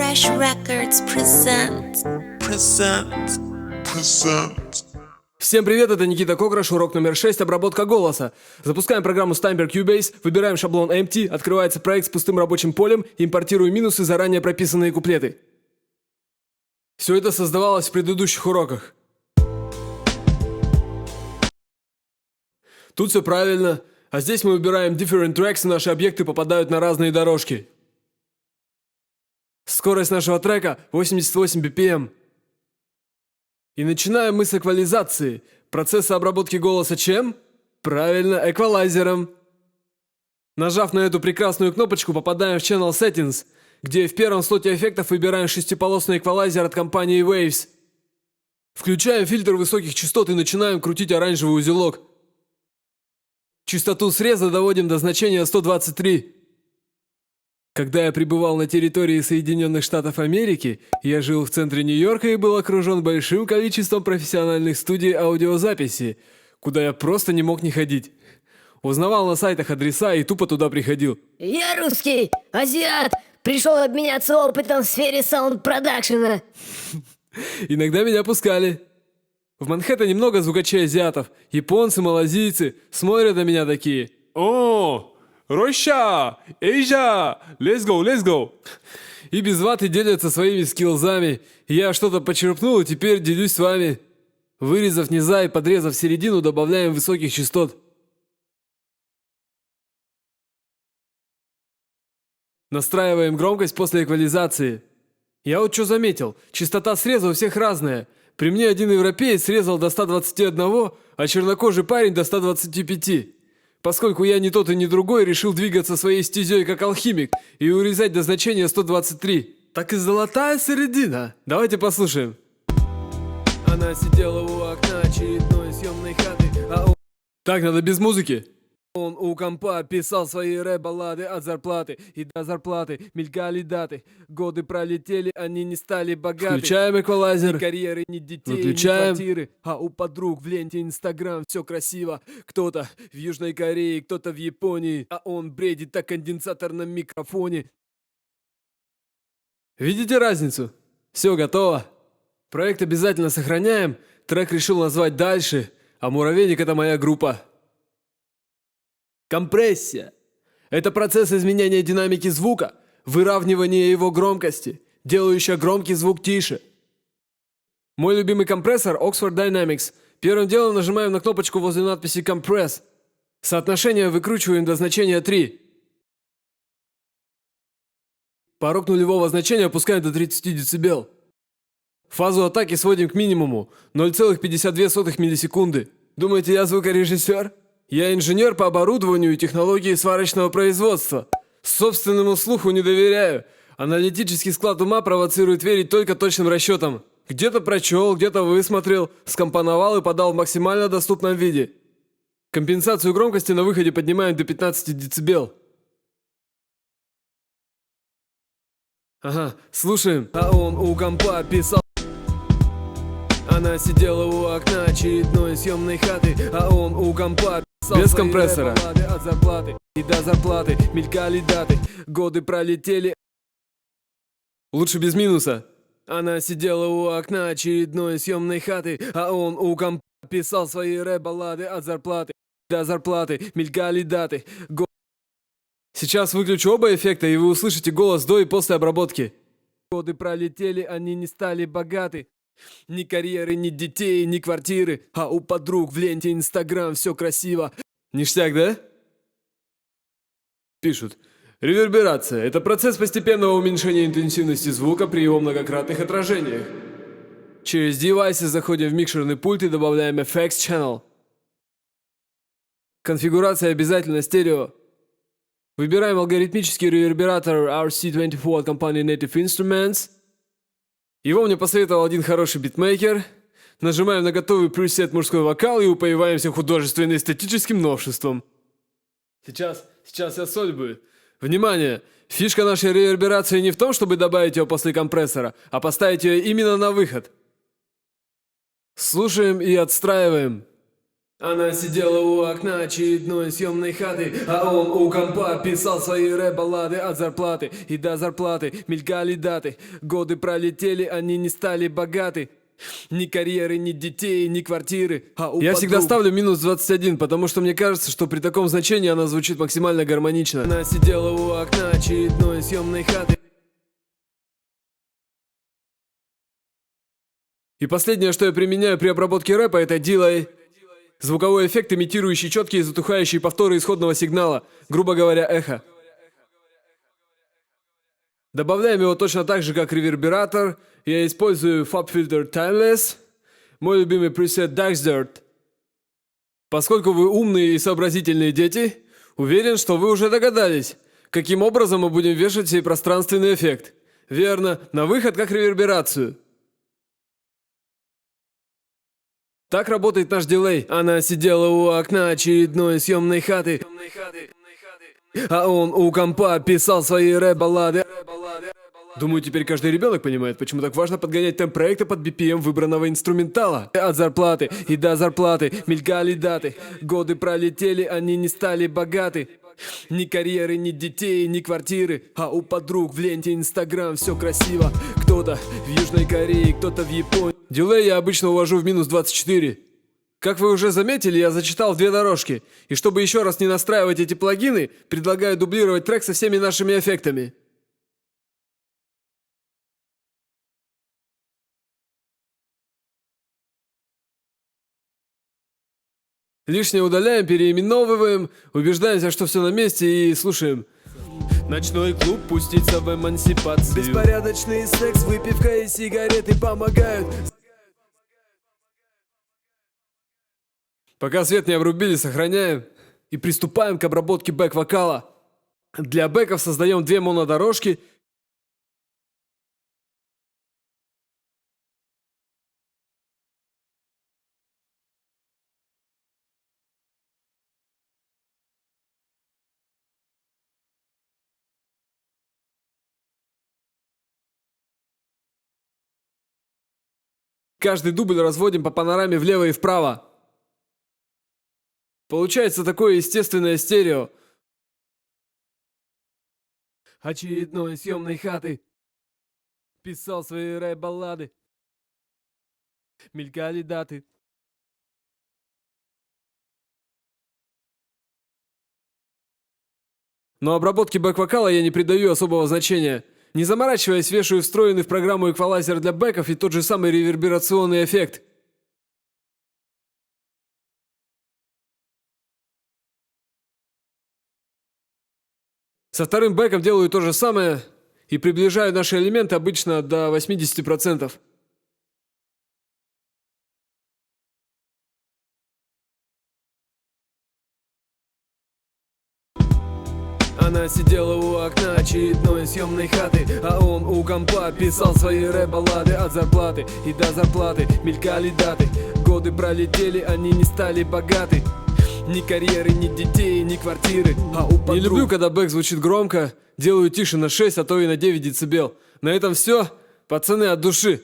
Fresh Records present. Всем привет, это Никита Кокраш, урок номер 6, обработка голоса. Запускаем программу Steinberg Cubase, выбираем шаблон Empty, открывается проект с пустым рабочим полем, импортируем минусы, заранее прописанные куплеты. Все это создавалось в предыдущих уроках. Тут все правильно, а здесь мы выбираем Different Tracks, и наши объекты попадают на разные дорожки. Скорость нашего трека 88 BPM. И начинаем мы с эквализации. Процесса обработки голоса чем? Правильно, эквалайзером. Нажав на эту прекрасную кнопочку, попадаем в Channel Settings, где в первом слоте эффектов выбираем шестиполосный эквалайзер от компании Waves. Включаем фильтр высоких частот и начинаем крутить оранжевый узелок. Частоту среза доводим до значения 123. Когда я пребывал на территории Соединенных Штатов Америки, я жил в центре Нью-Йорка и был окружен большим количеством профессиональных студий аудиозаписи, куда я просто не мог не ходить. Узнавал на сайтах адреса и тупо туда приходил. Я русский, азиат, пришел обменяться опытом в сфере саунд-продакшена. Иногда меня пускали. В Манхэттене много звукачей азиатов. Японцы, малазийцы смотрят на меня такие. О, Россия, Эйжа, let's go. И без ваты делятся своими скиллзами. Я что-то почерпнул и теперь делюсь с вами. Вырезав низа и подрезав середину, добавляем высоких частот. Настраиваем громкость после эквализации. Я вот что заметил, частота среза у всех разная. При мне один европеец срезал до 121, а чернокожий парень до 125. Поскольку я ни тот и ни другой, решил двигаться своей стезей как алхимик и урезать до значения 123. Так и золотая середина. Давайте послушаем. Она сидела у окна очередной съемной хаты, Так, надо без музыки. Он у компа писал свои рэп-баллады от зарплаты и до зарплаты мелькали даты. Годы пролетели, они не стали богаты. Включаем эквалайзер. Ни карьеры, ни детей, выключаем. Ни квартиры. А у подруг в ленте Инстаграм все красиво. Кто-то в Южной Корее, кто-то в Японии. А он бредит о конденсаторном микрофоне. Видите разницу? Все готово. Проект обязательно сохраняем. Трек решил назвать «Дальше», а «Муравейник» — это моя группа. Компрессия – это процесс изменения динамики звука, выравнивания его громкости, делающая громкий звук тише. Мой любимый компрессор – Oxford Dynamics. Первым делом нажимаем на кнопочку возле надписи Compress. Соотношение выкручиваем до значения 3. Порог нулевого значения опускаем до 30 дБ. Фазу атаки сводим к минимуму – 0,52 миллисекунды. Думаете, я звукорежиссер? Я инженер по оборудованию и технологии сварочного производства. Собственному слуху не доверяю. Аналитический склад ума провоцирует верить только точным расчетам. Где-то прочел, где-то высмотрел, скомпоновал и подал в максимально доступном виде. Компенсацию громкости на выходе поднимаем до 15 дБ. Ага, слушаем. А он у компа писал. Она сидела у окна очередной съемной хаты, а он у компа писал без компрессора. От зарплаты и до зарплаты мелькали даты, годы пролетели. Лучше без минуса. Она сидела у окна очередной съемной хаты, а он у компа писал свои рэп-баллады от зарплаты до зарплаты мелькали даты. Сейчас выключу оба эффекта, и вы услышите голос до и после обработки. Годы пролетели, они не стали богаты. Ни карьеры, ни детей, ни квартиры, а у подруг в ленте Инстаграм все красиво. Ништяк, да? Пишут. Реверберация – это процесс постепенного уменьшения интенсивности звука при его многократных отражениях. Через девайсы заходим в микшерный пульт и добавляем FX Channel. Конфигурация обязательно стерео. Выбираем алгоритмический ревербератор RC24 от компании Native Instruments. Его мне посоветовал один хороший битмейкер. Нажимаем на готовый пресет мужской вокал и упоиваемся художественно-эстетическим новшеством. Сейчас я соль будет. Внимание! Фишка нашей реверберации не в том, чтобы добавить ее после компрессора, а поставить ее именно на выход. Слушаем и отстраиваем. Она сидела у окна очередной съемной хаты, а он у компа писал свои рэп-баллады. От зарплаты и до зарплаты мелькали даты. Годы пролетели, они не стали богаты. Ни карьеры, ни детей, ни квартиры. Я всегда ставлю минус 21, потому что мне кажется, что при таком значении она звучит максимально гармонично. Она сидела у окна очередной съемной хаты. И последнее, что я применяю при обработке рэпа, это дилей. Звуковой эффект, имитирующий четкие затухающие повторы исходного сигнала, грубо говоря, эхо. Добавляем его точно так же, как ревербератор. Я использую FabFilter Timeless, мой любимый пресет Dark. Поскольку вы умные и сообразительные дети, уверен, что вы уже догадались, каким образом мы будем вешать сей пространственный эффект. Верно, на выход как реверберацию. Так работает наш дилей. Она сидела у окна очередной съемной хаты, а он у компа писал свои рэп-баллады. Думаю, теперь каждый ребенок понимает, почему так важно подгонять темп проекта под BPM выбранного инструментала. От зарплаты и до зарплаты мелькали даты. Годы пролетели, они не стали богаты. Ни карьеры, ни детей, ни квартиры. А у подруг в ленте Инстаграм все красиво. Кто-то в Южной Корее, кто-то в Японии. Дилей я обычно увожу в минус 24. Как вы уже заметили, я зачитал 2 дорожки. И чтобы еще раз не настраивать эти плагины, предлагаю дублировать трек со всеми нашими эффектами. Лишнее удаляем, переименовываем, убеждаемся, что все на месте и слушаем. Ночной клуб пуститься в эмансипацию. Беспорядочный секс, выпивка и сигареты помогают. Пока свет не обрубили, сохраняем и приступаем к обработке бэк-вокала. Для бэков создаем 2 монодорожки. Каждый дубль разводим по панораме влево и вправо. Получается такое естественное стерео. Очередной съемной хаты писал свои рэп-баллады. Мелькали даты. Но обработке бэк-вокала я не придаю особого значения. Не заморачиваясь, вешаю встроенный в программу эквалайзер для бэков и тот же самый реверберационный эффект. Со вторым бэком делаю то же самое и приближаю наши элементы обычно до 80%. Она сидела у окна очередной съемной хаты, а он у компа писал свои рэп-баллады. От зарплаты и до зарплаты мелькали даты. Годы пролетели, они не стали богаты. Ни карьеры, ни детей, ни квартиры. А у подруг... Не люблю, когда бэк звучит громко. Делаю тише на 6, а то и на 9 дБ. На этом все. Пацаны, от души.